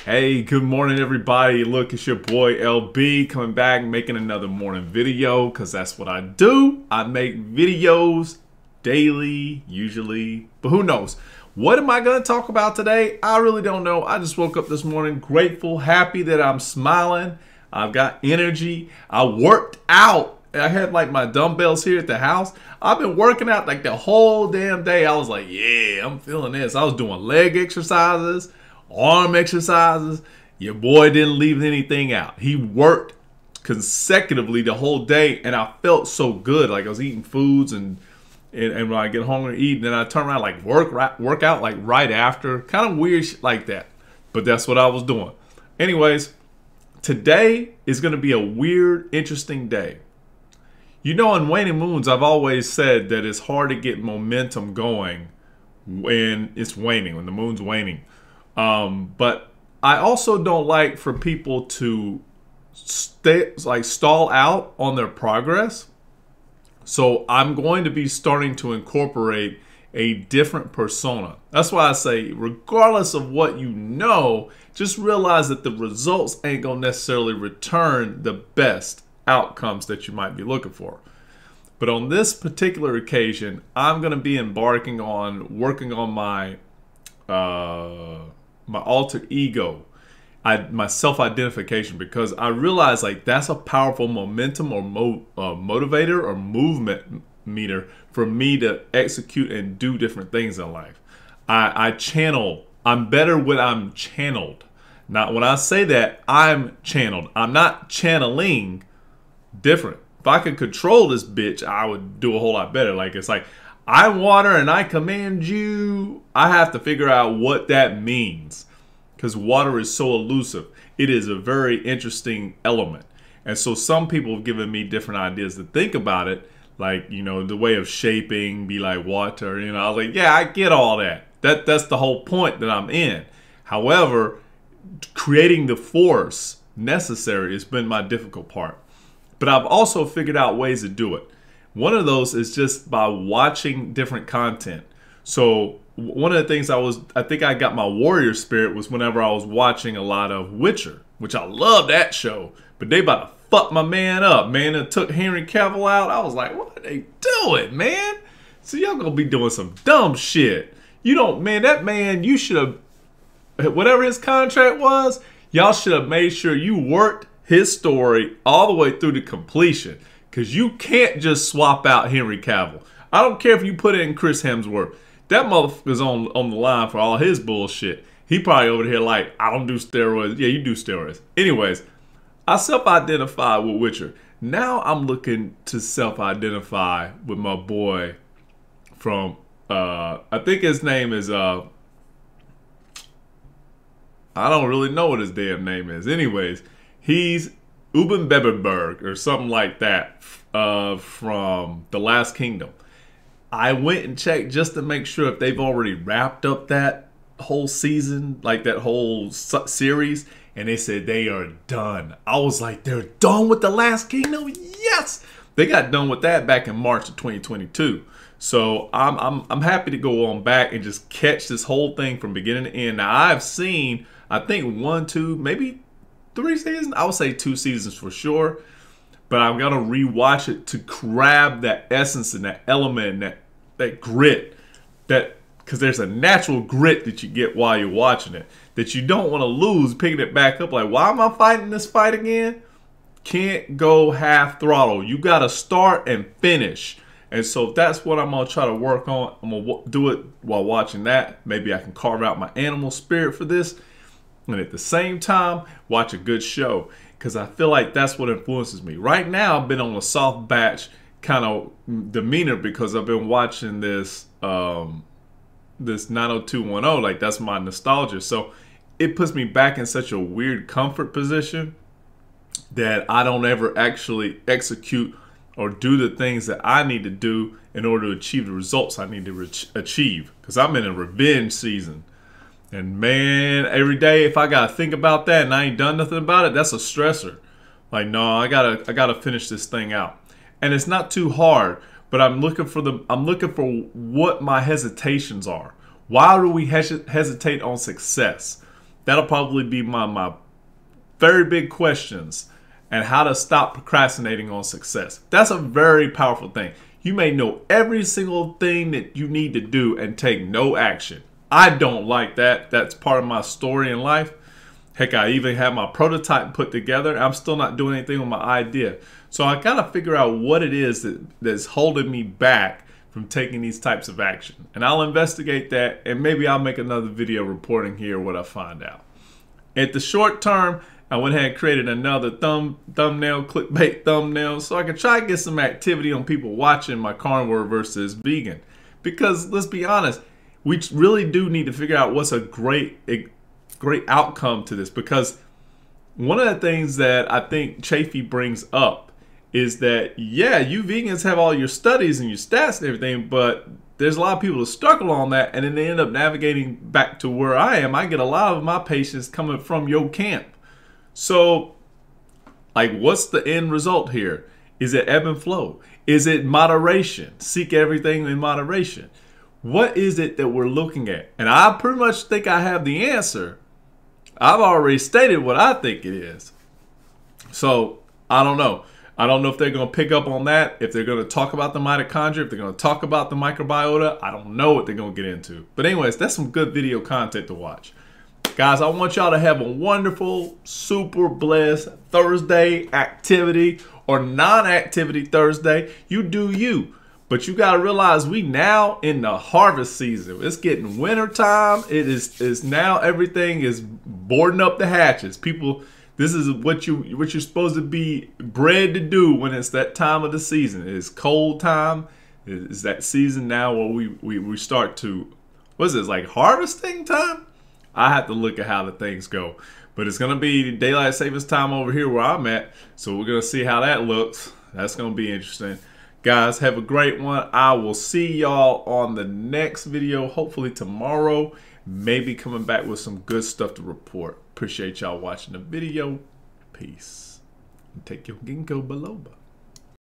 Hey, good morning everybody. Look, it's your boy LB coming back making another morning video because that's what I do. I make videos daily, usually, but who knows? What am I going to talk about today? I really don't know. I just woke up this morning grateful, happy that I'm smiling. I've got energy. I worked out. I had like my dumbbells here at the house. I've been working out like the whole damn day. I was like, yeah, I'm feeling this. I was doing leg exercises, arm exercises. Your boy didn't leave anything out. He worked consecutively the whole day, and I felt so good. Like I was eating foods, and when I get hungry to eat, and then I turn around like work out like right after. Kind of weird shit like that, but that's what I was doing. Anyways, today is going to be a weird, interesting day. You know, in waning moons, I've always said that it's hard to get momentum going when it's waning, when the moon's waning. But I also don't like for people to stall out on their progress. So I'm going to be starting to incorporate a different persona. That's why I say, regardless of what you know, just realize that the results ain't gonna necessarily return the best outcomes that you might be looking for. But on this particular occasion, I'm going to be embarking on working on my my alter ego, my self-identification, because I realize like that's a powerful momentum or motivator or movement meter for me to execute and do different things in life. I channel. I'm better when I'm channeled. Not when I say that, I'm channeled. I'm not channeling. Different. If I could control this bitch, I would do a whole lot better. Like, it's like, I'm water and I command you. I have to figure out what that means, because water is so elusive. It is a very interesting element. And so some people have given me different ideas to think about it. Like, you know, the way of shaping, be like water. You know, I was like, yeah, I get all that. That's the whole point that I'm in. However, creating the force necessary has been my difficult part. But I've also figured out ways to do it. One of those is just by watching different content. So one of the things I think I got my warrior spirit was whenever I was watching a lot of Witcher, which I love that show. But they about to fuck my man up, man. That took Henry Cavill out. I was like, what are they doing, man? So y'all gonna be doing some dumb shit. You don't, man, that man, you should have, whatever his contract was, y'all should have made sure you worked his story all the way through to completion, because you can't just swap out Henry Cavill. I don't care if you put in Chris Hemsworth. That motherfucker's on the line for all his bullshit. He probably over here like, I don't do steroids. Yeah, you do steroids. Anyways, I self-identify with Witcher. Now I'm looking to self-identify with my boy from, I think his name is, I don't really know what his damn name is. Anyways, he's Uben Beberberg or something like that from The Last Kingdom. I went and checked just to make sure if they've already wrapped up that whole season, like that whole series, and they said they are done. I was like, they're done with The Last Kingdom? Yes! They got done with that back in March of 2022. So I'm happy to go on back and just catch this whole thing from beginning to end. Now I've seen, I think 1, 2, maybe 3 seasons. I would say 2 seasons for sure, but I'm gonna rewatch it to grab that essence and that element and that grit, that because there's a natural grit that you get while you're watching it that you don't want to lose. Picking it back up, like, why am I fighting this fight again? Can't go half throttle. You gotta start and finish. And so that's what I'm gonna try to work on. I'm gonna do it while watching that. Maybe I can carve out my animal spirit for this, and at the same time watch a good show, because I feel like that's what influences me. Right now I've been on a soft batch kind of demeanor because I've been watching this this 90210. Like, that's my nostalgia, so it puts me back in such a weird comfort position that I don't ever actually execute or do the things that I need to do in order to achieve the results I need to achieve, because I'm in a revenge season. And man, every day if I gotta think about that and I ain't done nothing about it, that's a stressor. Like, no, I gotta finish this thing out. And it's not too hard, but I'm looking for what my hesitations are. Why do we hesitate on success? That'll probably be my very big questions and how to stop procrastinating on success. That's a very powerful thing. You may know every single thing that you need to do and take no action. I don't like that. That's part of my story in life. Heck, I even have my prototype put together. I'm still not doing anything with my idea. So I gotta figure out what it is that's holding me back from taking these types of action. And I'll investigate that, and maybe I'll make another video reporting here what I find out. At the short term, I went ahead and created another thumbnail, clickbait thumbnail, so I can try to get some activity on people watching my carnivore versus vegan. Because let's be honest, we really do need to figure out what's a great outcome to this. Because one of the things that I think Chafee brings up is that, yeah, you vegans have all your studies and your stats and everything, but there's a lot of people who struggle on that, and then they end up navigating back to where I am. I get a lot of my patients coming from your camp. So, like, what's the end result here? Is it ebb and flow? Is it moderation? Seek everything in moderation. What is it that we're looking at? And I pretty much think I have the answer. I've already stated what I think it is. So, I don't know. I don't know if they're going to pick up on that, if they're going to talk about the mitochondria, if they're going to talk about the microbiota. I don't know what they're going to get into. But anyways, that's some good video content to watch. Guys, I want y'all to have a wonderful, super blessed Thursday activity or non-activity Thursday. You do you. But you got to realize we now in the harvest season. It's getting winter time. It is now everything is boarding up the hatches. People, this is what you're supposed to be bred to do when it's that time of the season. It's cold time. It's that season now where we start to, what is it, like harvesting time? I have to look at how the things go. But it's going to be daylight savings time over here where I'm at. So we're going to see how that looks. That's going to be interesting. Guys, have a great one. I will see y'all on the next video, hopefully tomorrow. Maybe coming back with some good stuff to report. Appreciate y'all watching the video. Peace. And take your ginkgo biloba.